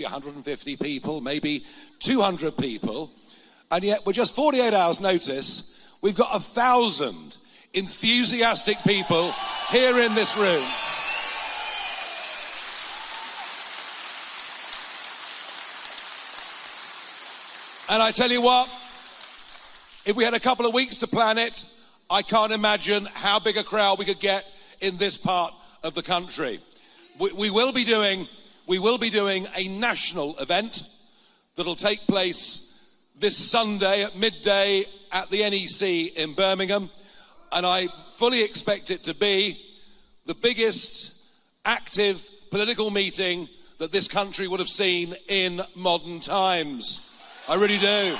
150 people, maybe 200 people, and yet with just 48 hours notice, we've got 1,000 enthusiastic people here in this room. And I tell you what, if we had a couple of weeks to plan it, I can't imagine how big a crowd we could get in this part of the country. We will be doing a national event that'll take place this Sunday at midday at the NEC in Birmingham, and I fully expect it to be the biggest active political meeting that this country would have seen in modern times. I really do.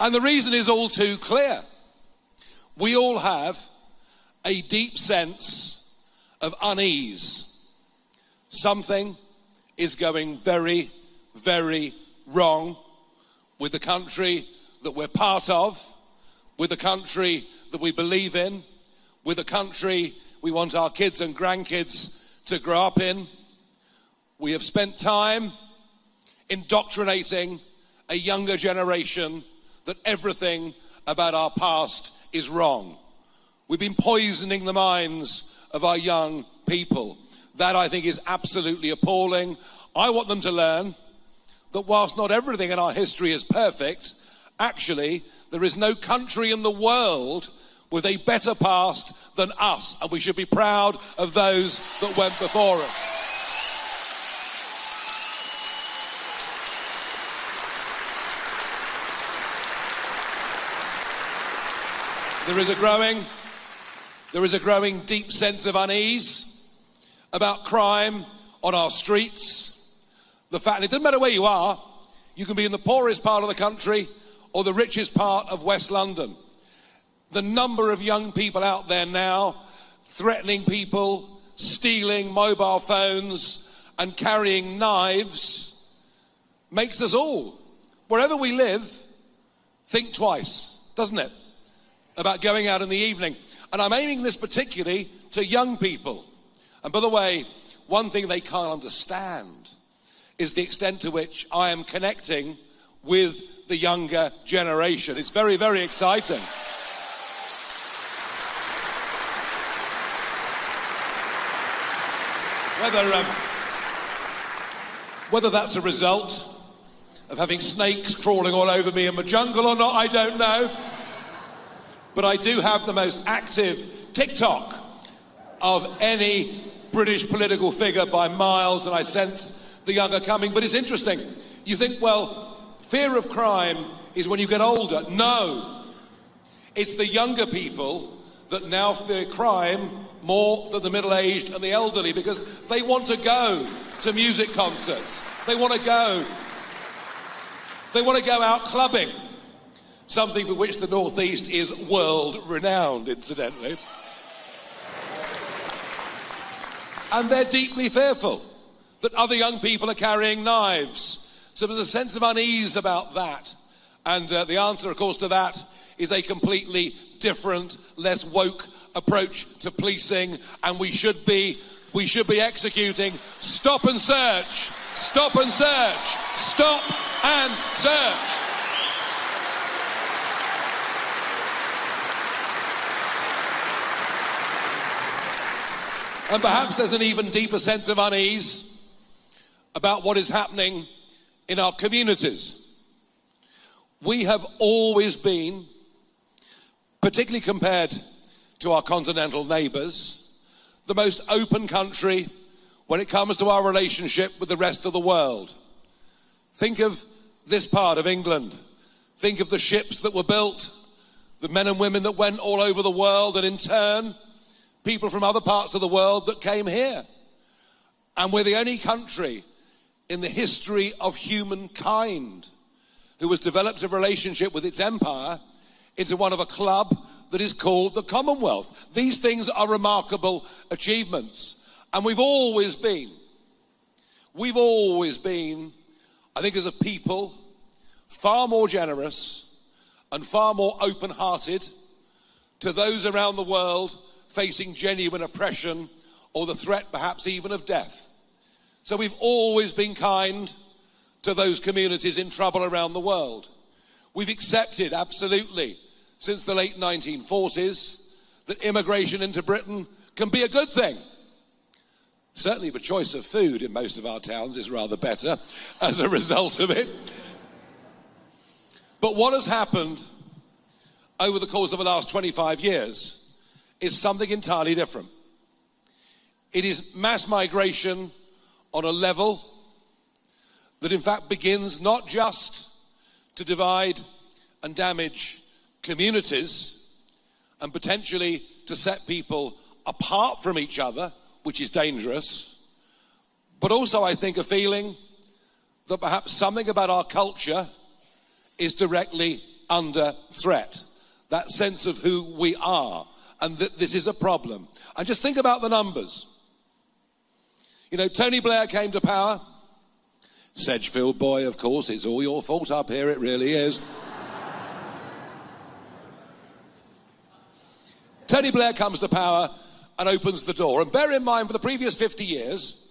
And the reason is all too clear. We all have a deep sense of unease. Something is going very, very wrong with the country that we're part of, with the country that we believe in, with the country we want our kids and grandkids to grow up in. We have spent time indoctrinating a younger generation that everything about our past is wrong. We've been poisoning the minds of our young people. That, I think, is absolutely appalling. I want them to learn that whilst not everything in our history is perfect, actually, there is no country in the world with a better past than us, and we should be proud of those that went before us. There is a growing deep sense of unease about crime on our streets. The fact, and it doesn't matter where you are, you can be in the poorest part of the country or the richest part of West London. The number of young people out there now threatening people, stealing mobile phones and carrying knives makes us all, wherever we live, think twice, doesn't it? About going out in the evening. And I'm aiming this particularly to young people. And by the way, one thing they can't understand is the extent to which I am connecting with the younger generation. It's very, very exciting. Whether that's a result of having snakes crawling all over me in the jungle or not, I don't know. But I do have the most active TikTok of any British political figure by miles, and I sense the younger coming. But it's interesting. You think, well, fear of crime is when you get older. No. It's the younger people that now fear crime more than the middle-aged and the elderly, because they want to go to music concerts. They want to go out clubbing. Something for which the North East is world-renowned, incidentally. And they're deeply fearful that other young people are carrying knives. So there's a sense of unease about that. And the answer, of course, to that is a completely different, less woke approach to policing. And we should be executing stop and search, stop and search, stop and search. And perhaps there's an even deeper sense of unease about what is happening in our communities. We have always been, particularly compared to our continental neighbours, the most open country when it comes to our relationship with the rest of the world. Think of this part of England. Think of the ships that were built, the men and women that went all over the world, and in turn, people from other parts of the world that came here. And we're the only country in the history of humankind who has developed a relationship with its empire into one of a club that is called the Commonwealth. These things are remarkable achievements. And we've always been, I think as a people, far more generous and far more open-hearted to those around the world facing genuine oppression or the threat perhaps even of death. So we've always been kind to those communities in trouble around the world. We've accepted, absolutely, since the late 1940s, that immigration into Britain can be a good thing. Certainly the choice of food in most of our towns is rather better as a result of it. But what has happened over the course of the last 25 years is something entirely different. It is mass migration on a level that in fact begins not just to divide and damage communities and potentially to set people apart from each other, which is dangerous, but also I think a feeling that perhaps something about our culture is directly under threat. That sense of who we are and that this is a problem. And just think about the numbers. You know, Tony Blair came to power. Sedgefield boy, of course, it's all your fault up here, it really is. Tony Blair comes to power and opens the door. And bear in mind, for the previous 50 years,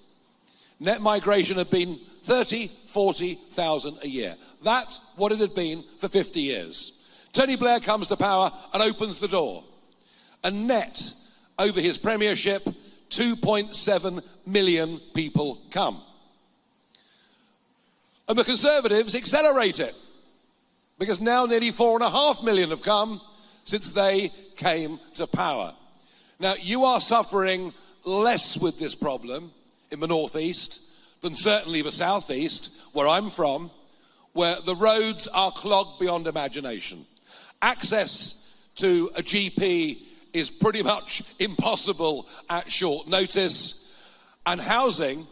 net migration had been 30, 40,000 a year. That's what it had been for 50 years. Tony Blair comes to power and opens the door. And net, over his premiership, 2.7 million people come. And the Conservatives accelerate it, because now nearly 4.5 million have come since they came to power. Now, you are suffering less with this problem in the northeast than certainly the southeast, where I'm from, where the roads are clogged beyond imagination. Access to a GP is pretty much impossible at short notice. And housing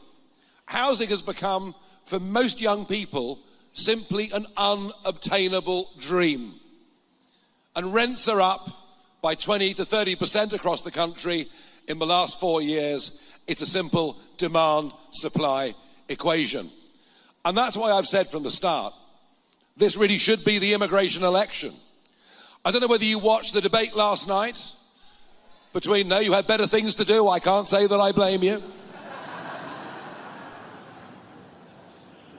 has become, for most young people, simply an unobtainable dream. And rents are up by 20 to 30% across the country in the last 4 years. It's a simple demand-supply equation. And that's why I've said from the start, this really should be the immigration election. I don't know whether you watched the debate last night between, no, you had better things to do, I can't say that I blame you.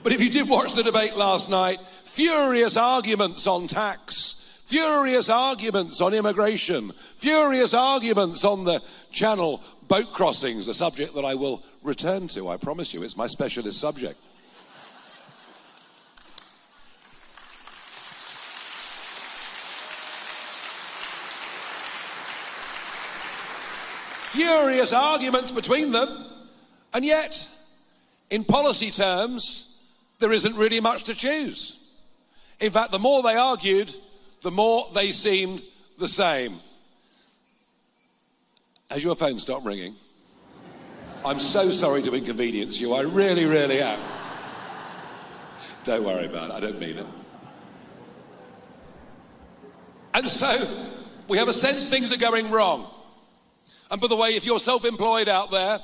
But if you did watch the debate last night, furious arguments on tax, furious arguments on immigration, furious arguments on the Channel boat crossings, a subject that I will return to, I promise you, it's my specialist subject. Furious arguments between them, and yet, in policy terms, there isn't really much to choose. In fact, the more they argued, the more they seemed the same. Has your phone stopped ringing? I'm so sorry to inconvenience you, I really, really am. Don't worry about it, I don't mean it. And so, we have a sense things are going wrong. And by the way, if you're self-employed out there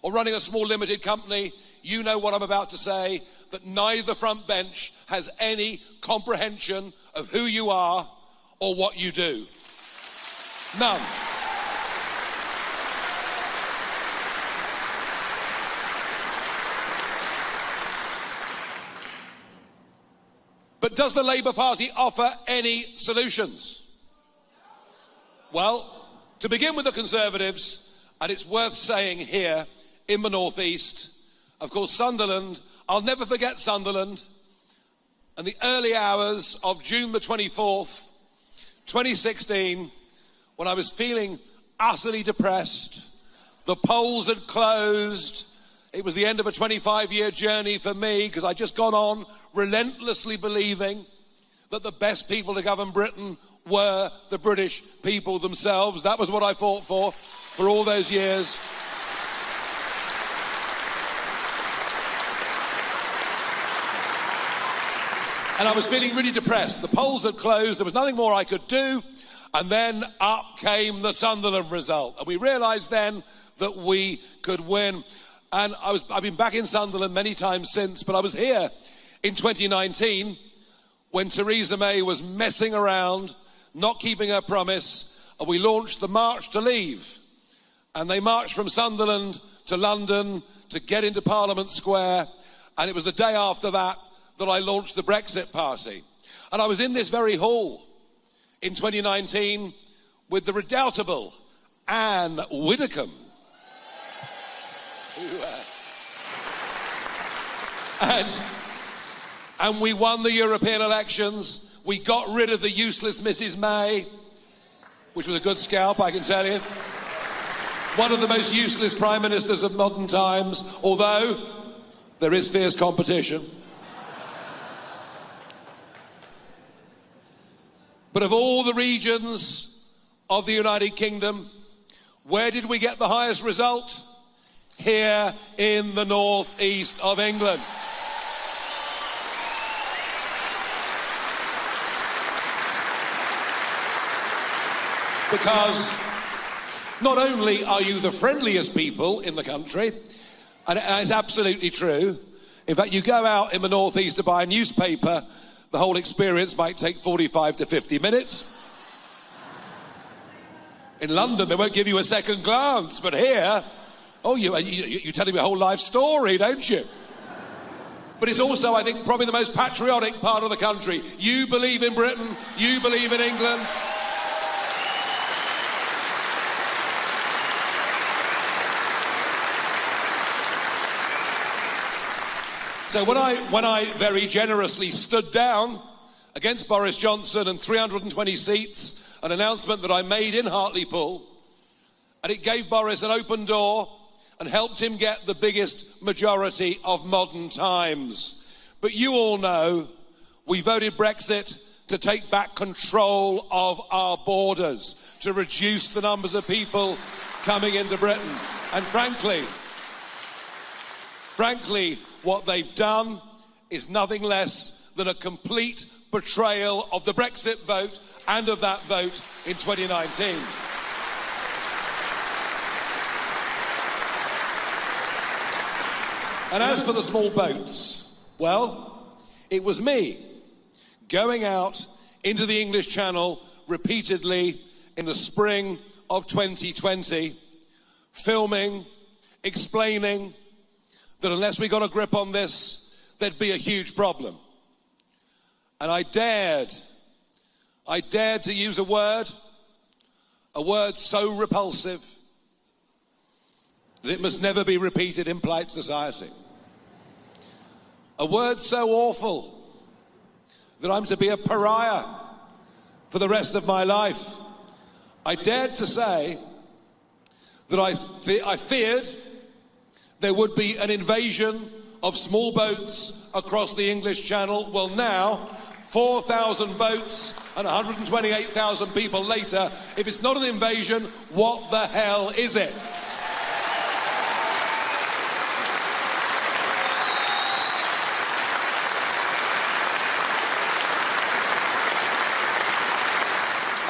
or running a small limited company, you know what I'm about to say, that neither front bench has any comprehension of who you are or what you do. None. But does the Labour Party offer any solutions? Well, to begin with the Conservatives, and it's worth saying here in the northeast, of course, Sunderland, I'll never forget Sunderland, and the early hours of June the 24th, 2016, when I was feeling utterly depressed. The polls had closed. It was the end of a 25-year journey for me, because I'd just gone on relentlessly believing that the best people to govern Britain were the British people themselves. That was what I fought for all those years. And I was feeling really depressed. The polls had closed, there was nothing more I could do, and then up came the Sunderland result. And we realised then that we could win. And I've been back in Sunderland many times since, but I was here in 2019 when Theresa May was messing around, not keeping her promise, and we launched the March to Leave. And they marched from Sunderland to London to get into Parliament Square. And it was the day after that that I launched the Brexit Party. And I was in this very hall in 2019 with the redoubtable Anne Widdecombe. And we won the European elections. We got rid of the useless Mrs. May, which was a good scalp, I can tell you. One of the most useless prime ministers of modern times, although there is fierce competition. But of all the regions of the United Kingdom, where did we get the highest result? Here in the northeast of England. Because not only are you the friendliest people in the country, and it's absolutely true. In fact, you go out in the northeast to buy a newspaper, the whole experience might take 45 to 50 minutes. In London, they won't give you a second glance, but here, oh, you're telling me a whole life story, don't you? But it's also, I think, probably the most patriotic part of the country. You believe in Britain, you believe in England. So when I very generously stood down against Boris Johnson and 320 seats, an announcement that I made in Hartlepool, and it gave Boris an open door and helped him get the biggest majority of modern times. But you all know we voted Brexit to take back control of our borders, to reduce the numbers of people coming into Britain. And frankly, what they've done is nothing less than a complete betrayal of the Brexit vote and of that vote in 2019. And as for the small boats, well, it was me going out into the English Channel repeatedly in the spring of 2020, filming, explaining that unless we got a grip on this, there'd be a huge problem. And I dared to use a word so repulsive that it must never be repeated in polite society. A word so awful that I'm to be a pariah for the rest of my life. I dared to say that I feared there would be an invasion of small boats across the English Channel. Well, now, 4,000 boats and 128,000 people later, if it's not an invasion, what the hell is it?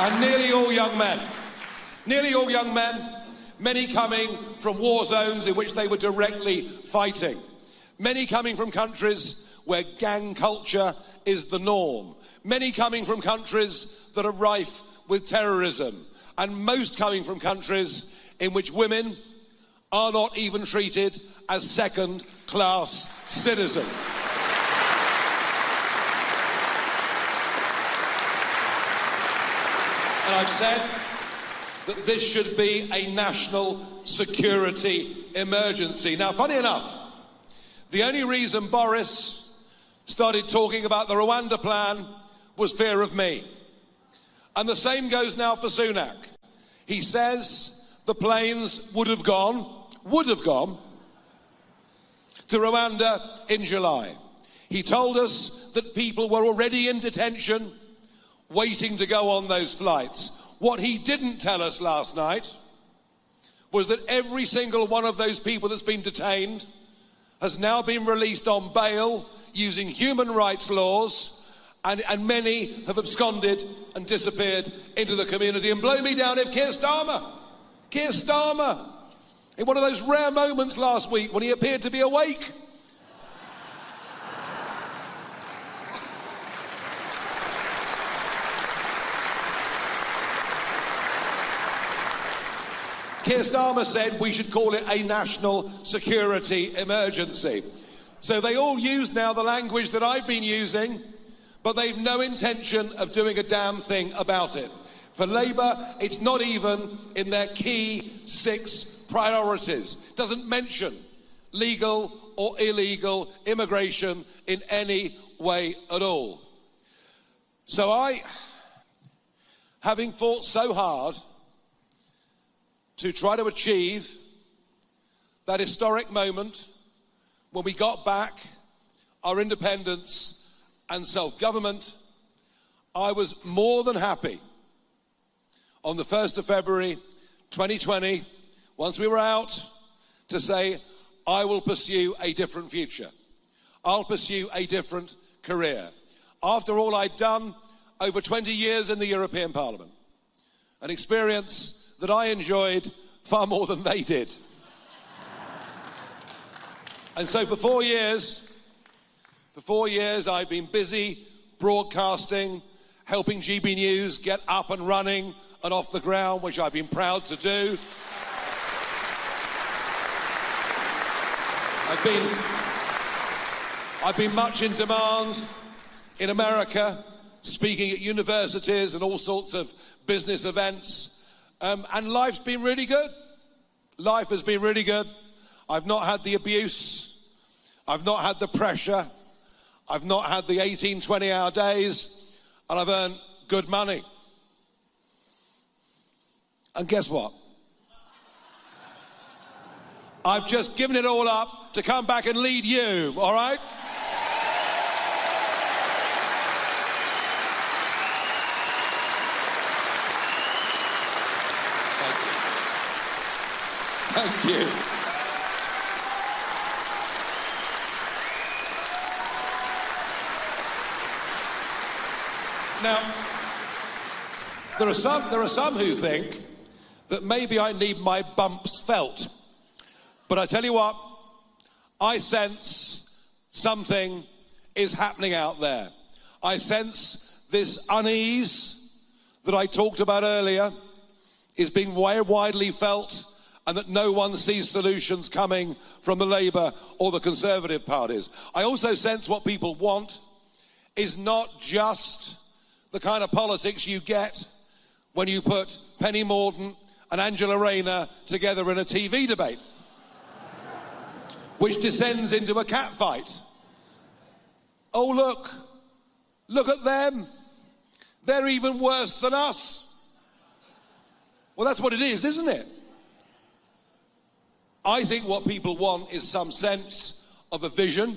And nearly all young men, many coming from war zones in which they were directly fighting. Many coming from countries where gang culture is the norm. Many coming from countries that are rife with terrorism. And most coming from countries in which women are not even treated as second-class citizens. And I've said that this should be a national security emergency. Now, funny enough, the only reason Boris started talking about the Rwanda plan was fear of me. And the same goes now for Sunak. He says the planes would have gone to Rwanda in July. He told us that people were already in detention, waiting to go on those flights. What he didn't tell us last night was that every single one of those people that's been detained has now been released on bail using human rights laws, and many have absconded and disappeared into the community. And blow me down if Keir Starmer, in one of those rare moments last week when he appeared to be awake, Keir Starmer said we should call it a national security emergency. So they all use now the language that I've been using, but they've no intention of doing a damn thing about it. For Labour, it's not even in their key 6 priorities. Doesn't mention legal or illegal immigration in any way at all. So I, having fought so hard to try to achieve that historic moment when we got back our independence and self-government, I was more than happy on the 1st of February 2020, once we were out, to say, I will pursue a different future. I'll pursue a different career. After all I'd done over 20 years in the European Parliament, an experience that I enjoyed far more than they did. And so for 4 years, I've been busy broadcasting, helping GB News get up and running and off the ground, which I've been proud to do. I've been much in demand in America, speaking at universities and all sorts of business events. And life's been really good. Life has been really good. I've not had the abuse. I've not had the pressure. I've not had the 18, 20-hour days. And I've earned good money. And guess what? I've just given it all up to come back and lead you, all right? Thank you. Now, there are some who think that maybe I need my bumps felt. But I tell you what, I sense something is happening out there. I sense this unease that I talked about earlier is being widely felt, and that no one sees solutions coming from the Labour or the Conservative parties. I also sense what people want is not just the kind of politics you get when you put Penny Mordaunt and Angela Rayner together in a TV debate, which descends into a catfight. Oh, look at them. They're even worse than us. Well, that's what it is, isn't it? I think what people want is some sense of a vision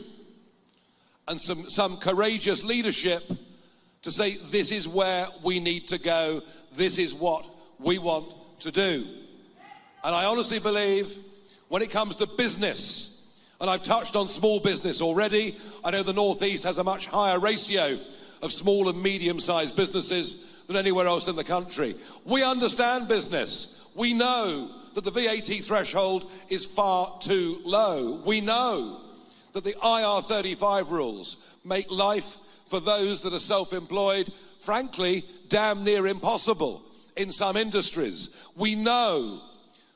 and some courageous leadership to say, this is where we need to go, this is what we want to do. And I honestly believe when it comes to business, and I've touched on small business already, I know the North East has a much higher ratio of small and medium-sized businesses than anywhere else in the country. We understand business. We know that the VAT threshold is far too low. We know that the IR35 rules make life for those that are self-employed, frankly, damn near impossible in some industries. We know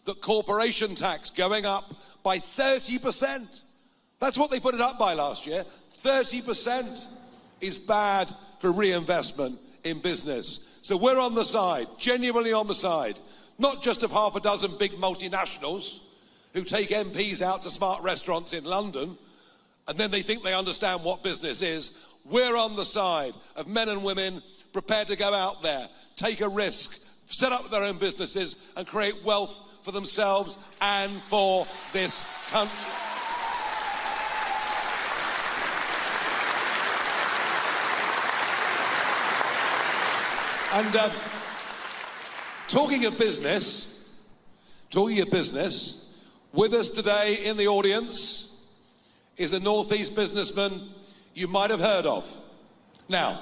that corporation tax going up by 30%. That's what they put it up by last year. 30% is bad for reinvestment in business. So we're on the side, genuinely on the side, not just of half a dozen big multinationals who take MPs out to smart restaurants in London and then they think they understand what business is. We're on the side of men and women prepared to go out there, take a risk, set up their own businesses and create wealth for themselves and for this country. And talking of business, with us today in the audience is a North East businessman you might have heard of. Now,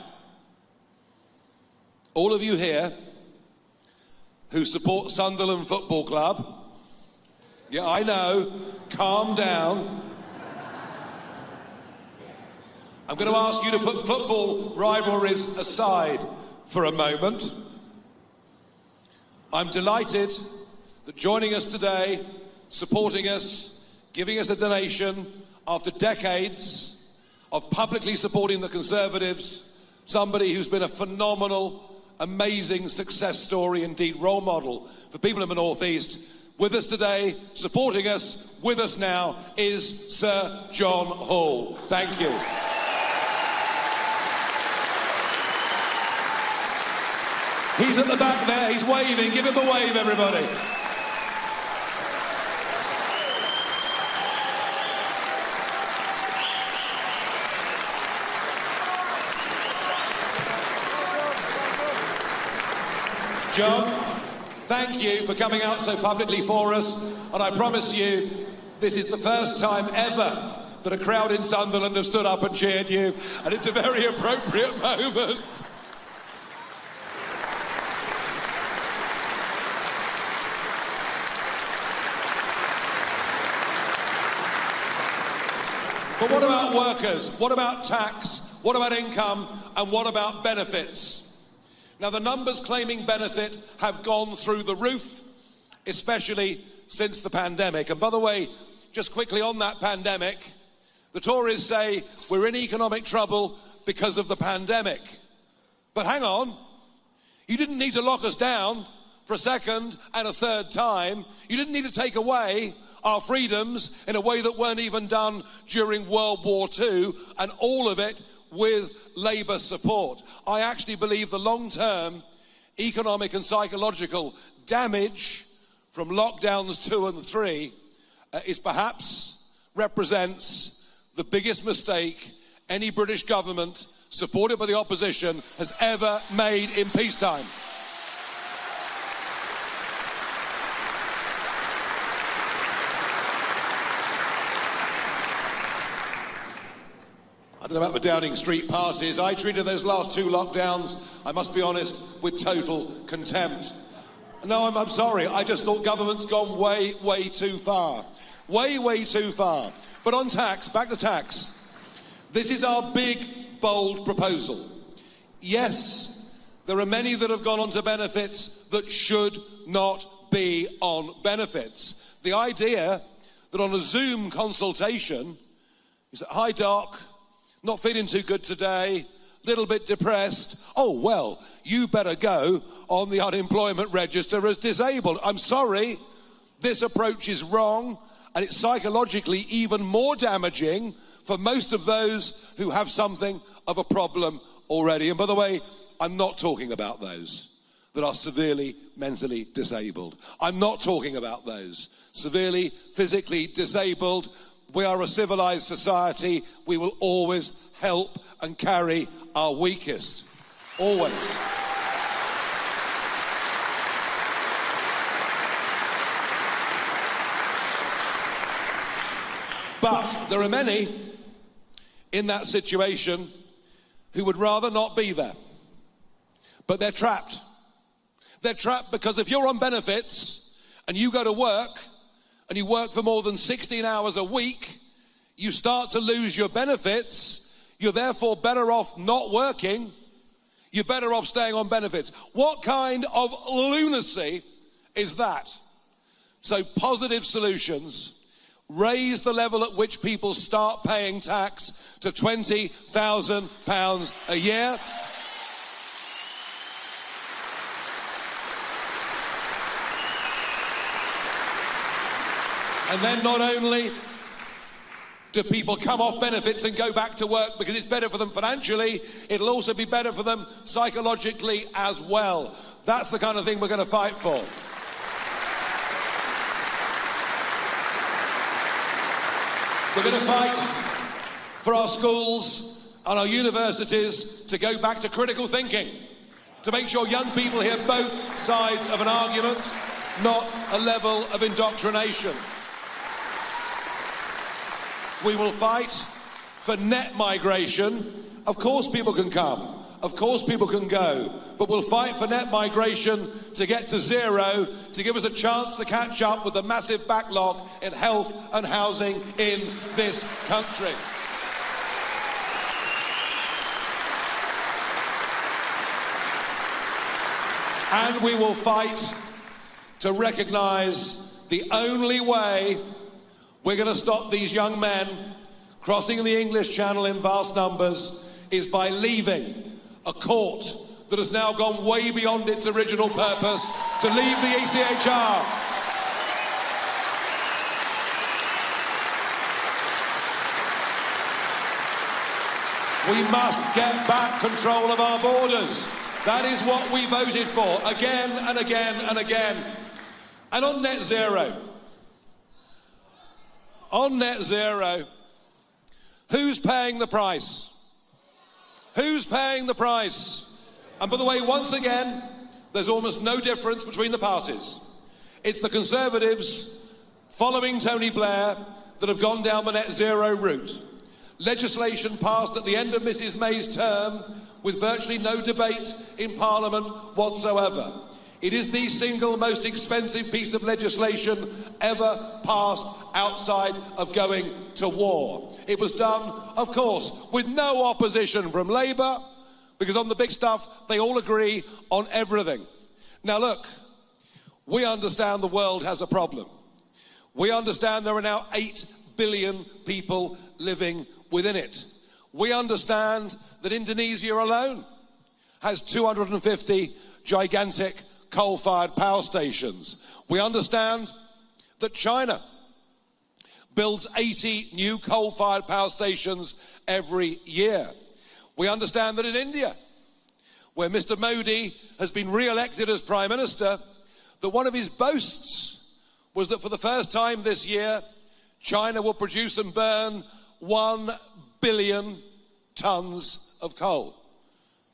all of you here who support Sunderland Football Club, yeah, I know, calm down. I'm going to ask you to put football rivalries aside for a moment. I'm delighted that joining us today, supporting us, giving us a donation after decades of publicly supporting the Conservatives, somebody who's been a phenomenal, amazing success story, indeed role model for people in the North East. With us today, supporting us, with us now, is Sir John Hall. Thank you. He's at the back there, he's waving. Give him a wave, everybody. John, thank you for coming out so publicly for us, and I promise you, this is the first time ever that a crowd in Sunderland have stood up and cheered you, and it's a very appropriate moment. But what about workers? What about tax? What about income? And what about benefits? Now, the numbers claiming benefit have gone through the roof, especially since the pandemic. And by the way, just quickly on that pandemic, the Tories say we're in economic trouble because of the pandemic. But hang on, you didn't need to lock us down for a second and a third time. You didn't need to take away our freedoms in a way that weren't even done during World War II, and all of it with Labour support. I actually believe the long-term economic and psychological damage from lockdowns 2 and 3 represents the biggest mistake any British government supported by the opposition has ever made in peacetime. I don't know about the Downing Street parties. I treated those last 2 lockdowns, I must be honest, with total contempt. No, I'm sorry. I just thought government's gone way, way too far. Way, way too far. But on tax, back to tax. This is our big, bold proposal. Yes, there are many that have gone on to benefits that should not be on benefits. The idea that on a Zoom consultation, you say, "Hi, Doc, not feeling too good today, little bit depressed. Oh, well, you better go on the unemployment register as disabled." I'm sorry, this approach is wrong, and it's psychologically even more damaging for most of those who have something of a problem already. And by the way, I'm not talking about those that are severely mentally disabled. I'm not talking about those severely physically disabled. We are a civilized society. We will always help and carry our weakest. Always. But there are many in that situation who would rather not be there. But they're trapped. They're trapped because if you're on benefits and you go to work and you work for more than 16 hours a week, you start to lose your benefits. You're therefore better off not working. You're better off staying on benefits. What kind of lunacy is that? So positive solutions. Raise the level at which people start paying tax to £20,000 a year. And then not only do people come off benefits and go back to work because it's better for them financially, it'll also be better for them psychologically as well. That's the kind of thing we're going to fight for. We're going to fight for our schools and our universities to go back to critical thinking, to make sure young people hear both sides of an argument, not a level of indoctrination. We will fight for net migration. Of course people can come. Of course people can go. But we'll fight for net migration to get to zero, to give us a chance to catch up with the massive backlog in health and housing in this country. And we will fight to recognize the only way we're going to stop these young men crossing the English Channel in vast numbers is by leaving a court that has now gone way beyond its original purpose to leave the ECHR. We must get back control of our borders. That is what we voted for, again and again and again. And on net zero, who's paying the price? Who's paying the price? And by the way, once again, there's almost no difference between the parties. It's the Conservatives following Tony Blair that have gone down the net zero route. Legislation passed at the end of Mrs May's term with virtually no debate in Parliament whatsoever. It is the single most expensive piece of legislation ever passed outside of going to war. It was done, of course, with no opposition from Labour, because on the big stuff, they all agree on everything. Now look, we understand the world has a problem. We understand there are now 8 billion people living within it. We understand that Indonesia alone has 250 gigantic coal-fired power stations. We understand that China builds 80 new coal-fired power stations every year. We understand that in India, where Mr. Modi has been re-elected as Prime Minister, that one of his boasts was that for the first time this year, China will produce and burn 1 billion tons of coal.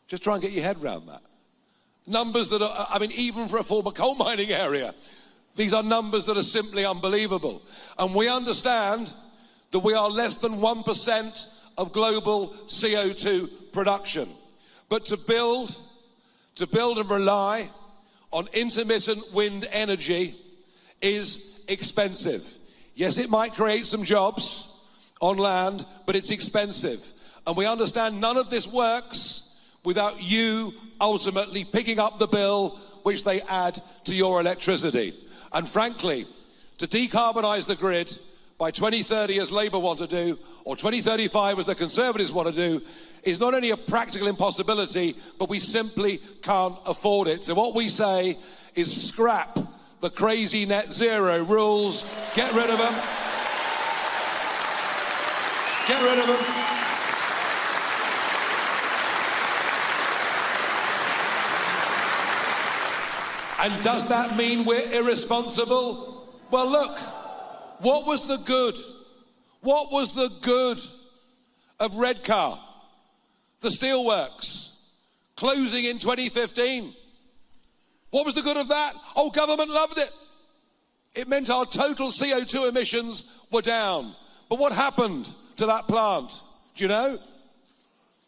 Just try and get your head around that. Numbers that are, I mean, even for a former coal mining area, these are numbers that are simply unbelievable. And we understand that we are less than 1% of global CO2 production. But to build and rely on intermittent wind energy is expensive. Yes, it might create some jobs on land, but it's expensive. And we understand none of this works without you ultimately picking up the bill which they add to your electricity. And frankly, to decarbonise the grid by 2030 as Labour want to do, or 2035 as the Conservatives want to do, is not only a practical impossibility, but we simply can't afford it. So what we say is scrap the crazy net zero rules, get rid of them. Get rid of them. And does that mean we're irresponsible? Well, look, what was the good? What was the good of Redcar, the steelworks, closing in 2015? What was the good of that? Oh, government loved it. It meant our total CO2 emissions were down. But what happened to that plant? Do you know?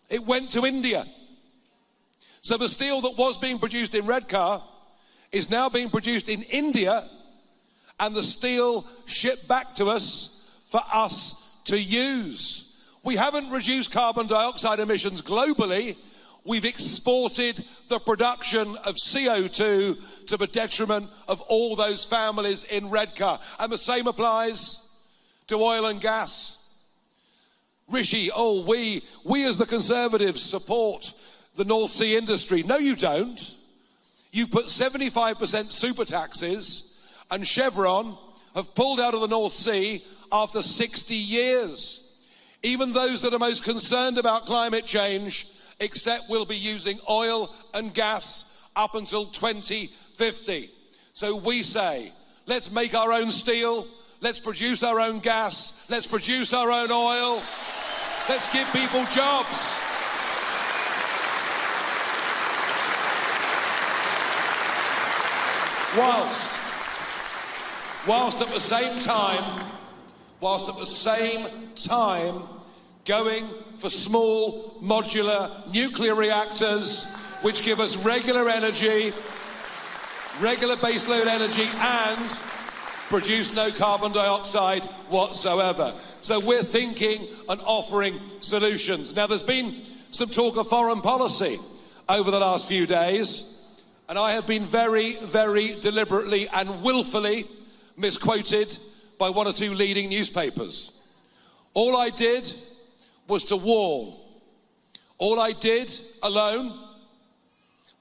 It went to India. So the steel that was being produced in Redcar is now being produced in India, and the steel shipped back to us for us to use. We haven't reduced carbon dioxide emissions globally. We've exported the production of CO2 to the detriment of all those families in Redcar. And the same applies to oil and gas. Rishi, we as the Conservatives support the North Sea industry. No, you don't. You've put 75% super taxes, and Chevron have pulled out of the North Sea after 60 years. Even those that are most concerned about climate change accept we'll be using oil and gas up until 2050. So we say, let's make our own steel, let's produce our own gas, let's produce our own oil, let's give people jobs. Whilst at the same time going for small modular nuclear reactors which give us regular energy, regular baseload energy, and produce no carbon dioxide whatsoever. So we're thinking and offering solutions. Now, there's been some talk of foreign policy over the last few days. And I have been very, very deliberately and willfully misquoted by one or two leading newspapers. All I did was to warn. All I did alone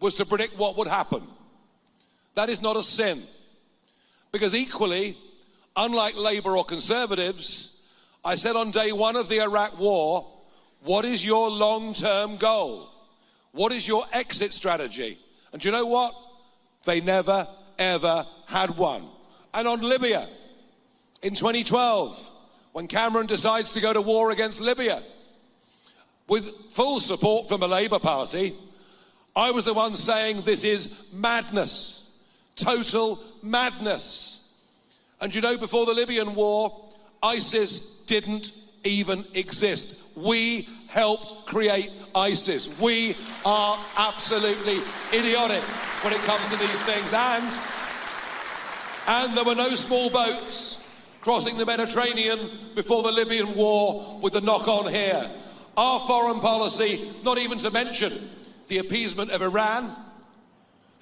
was to predict what would happen. That is not a sin. Because equally, unlike Labour or Conservatives, I said on day one of the Iraq war, what is your long-term goal? What is your exit strategy? And do you know what? They never, ever had one. And on Libya, in 2012, when Cameron decides to go to war against Libya, with full support from the Labour Party, I was the one saying this is madness, total madness. And you know, before the Libyan war, ISIS didn't even exist. We helped create ISIS. We are absolutely idiotic when it comes to these things. And there were no small boats crossing the Mediterranean before the Libyan war with the knock-on here. Our foreign policy, not even to mention the appeasement of Iran,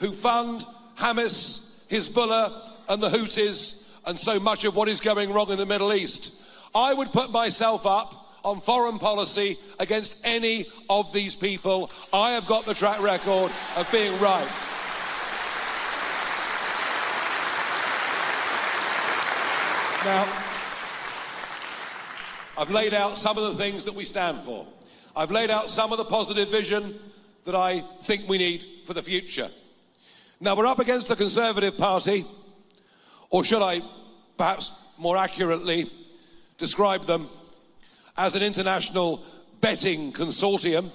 who fund Hamas, Hezbollah and the Houthis and so much of what is going wrong in the Middle East. I would put myself up on foreign policy against any of these people. I have got the track record of being right. Now, I've laid out some of the things that we stand for. I've laid out some of the positive vision that I think we need for the future. Now, we're up against the Conservative Party, or should I perhaps more accurately describe them as an international betting consortium.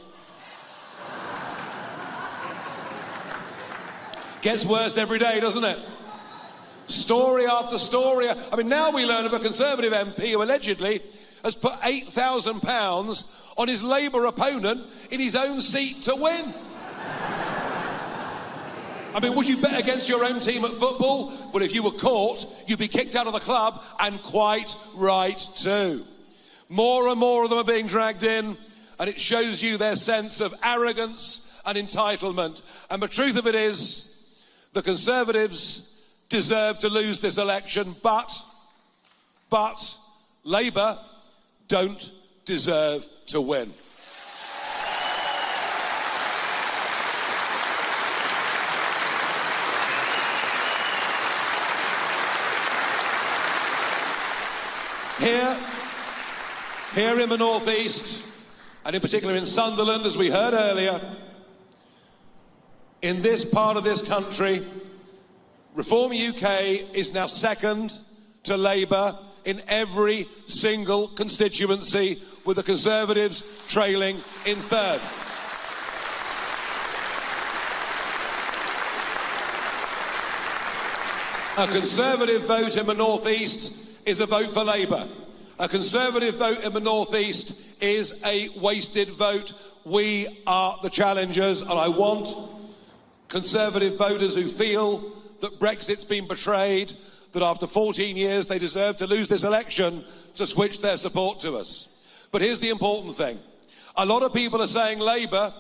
Gets worse every day, doesn't it? Story after story. I mean, now we learn of a Conservative MP who allegedly has put £8,000 on his Labour opponent in his own seat to win. I mean, would you bet against your own team at football? Well, if you were caught, you'd be kicked out of the club, and quite right too. More and more of them are being dragged in, and it shows you their sense of arrogance and entitlement. And the truth of it is, the Conservatives deserve to lose this election, but Labour don't deserve to win. Here in the northeast, and in particular in Sunderland, as we heard earlier, in this part of this country, Reform UK is now second to Labour in every single constituency, with the Conservatives trailing in third. A Conservative vote in the northeast is a vote for Labour. A Conservative vote in the northeast is a wasted vote. We are the challengers, and I want Conservative voters who feel that Brexit's been betrayed, that after 14 years they deserve to lose this election, to switch their support to us. But here's the important thing. A lot of people are saying Labour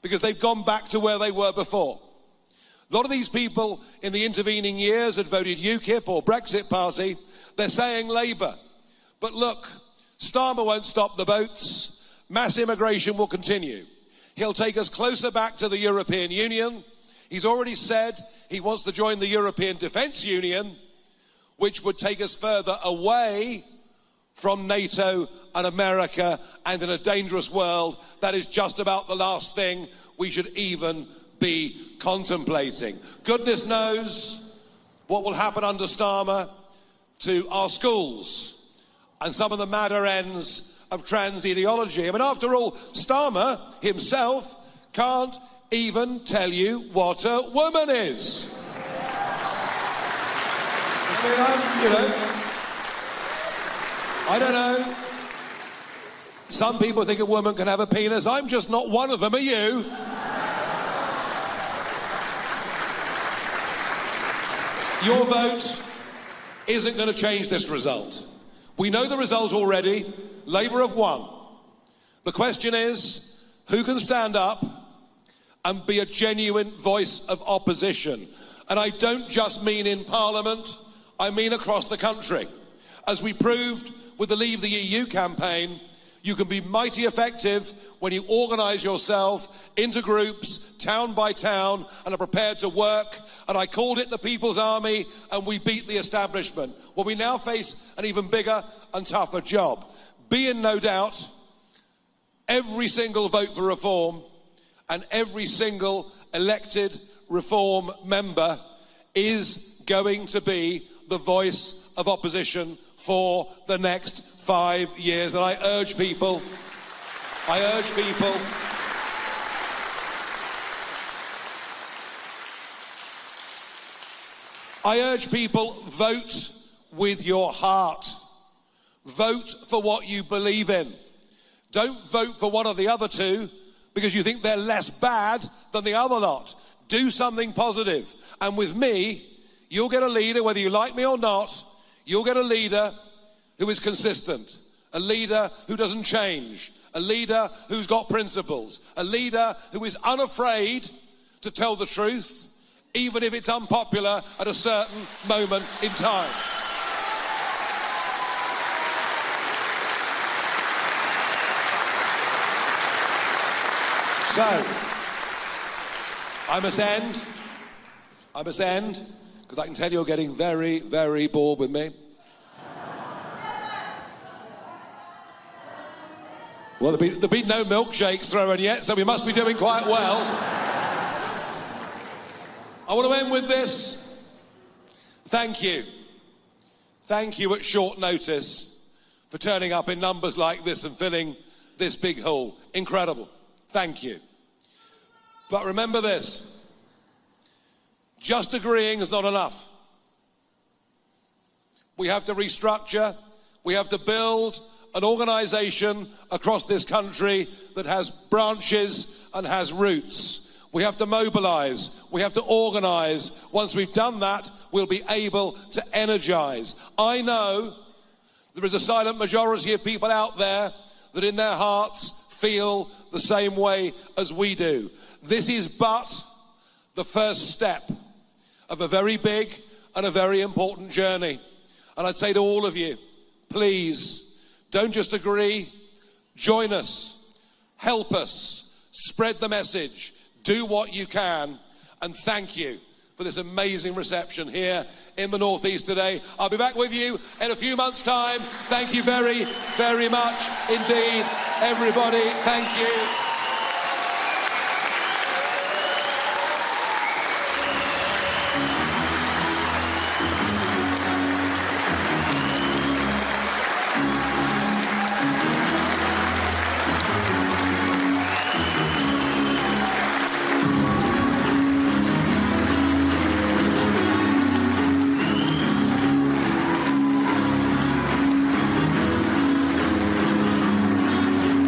because they've gone back to where they were before. A lot of these people in the intervening years had voted UKIP or Brexit Party. They're saying Labour. But look, Starmer won't stop the boats. Mass immigration will continue. He'll take us closer back to the European Union. He's already said he wants to join the European Defence Union, which would take us further away from NATO and America, and in a dangerous world, that is just about the last thing we should even be contemplating. Goodness knows what will happen under Starmer to our schools and some of the madder ends of trans ideology. I mean, after all, Starmer himself can't even tell you what a woman is. I mean, I don't know. Some people think a woman can have a penis. I'm just not one of them, are you? Your vote isn't going to change this result. We know the result already. Labour have won. The question is, who can stand up and be a genuine voice of opposition. And I don't just mean in Parliament, I mean across the country. As we proved with the Leave the EU campaign, you can be mighty effective when you organise yourself into groups, town by town, and are prepared to work. And I called it the People's Army, and we beat the establishment. Well, we now face an even bigger and tougher job. Be in no doubt, every single vote for reform and every single elected reform member is going to be the voice of opposition for the next 5 years. And I urge people, vote with your heart. Vote for what you believe in. Don't vote for one of the other two because you think they're less bad than the other lot. Do something positive. And with me, you'll get a leader, whether you like me or not, you'll get a leader who is consistent, a leader who doesn't change, a leader who's got principles, a leader who is unafraid to tell the truth, even if it's unpopular at a certain moment in time. So, I must end, because I can tell you're getting very, very bored with me. Well, there've been no milkshakes thrown yet, so we must be doing quite well. I want to end with this. Thank you. Thank you at short notice for turning up in numbers like this and filling this big hall. Incredible. Thank you. But remember this. Just agreeing is not enough. We have to restructure. We have to build an organisation across this country that has branches and has roots. We have to mobilise. We have to organise. Once we've done that, we'll be able to energise. I know there is a silent majority of people out there that in their hearts feel the same way as we do. This is but the first step of a very big and a very important journey. And I'd say to all of you, please, don't just agree, join us, help us, spread the message, do what you can, and thank you for this amazing reception here in the North East today. I'll be back with you in a few months' time. Thank you very, very much indeed, everybody. Thank you.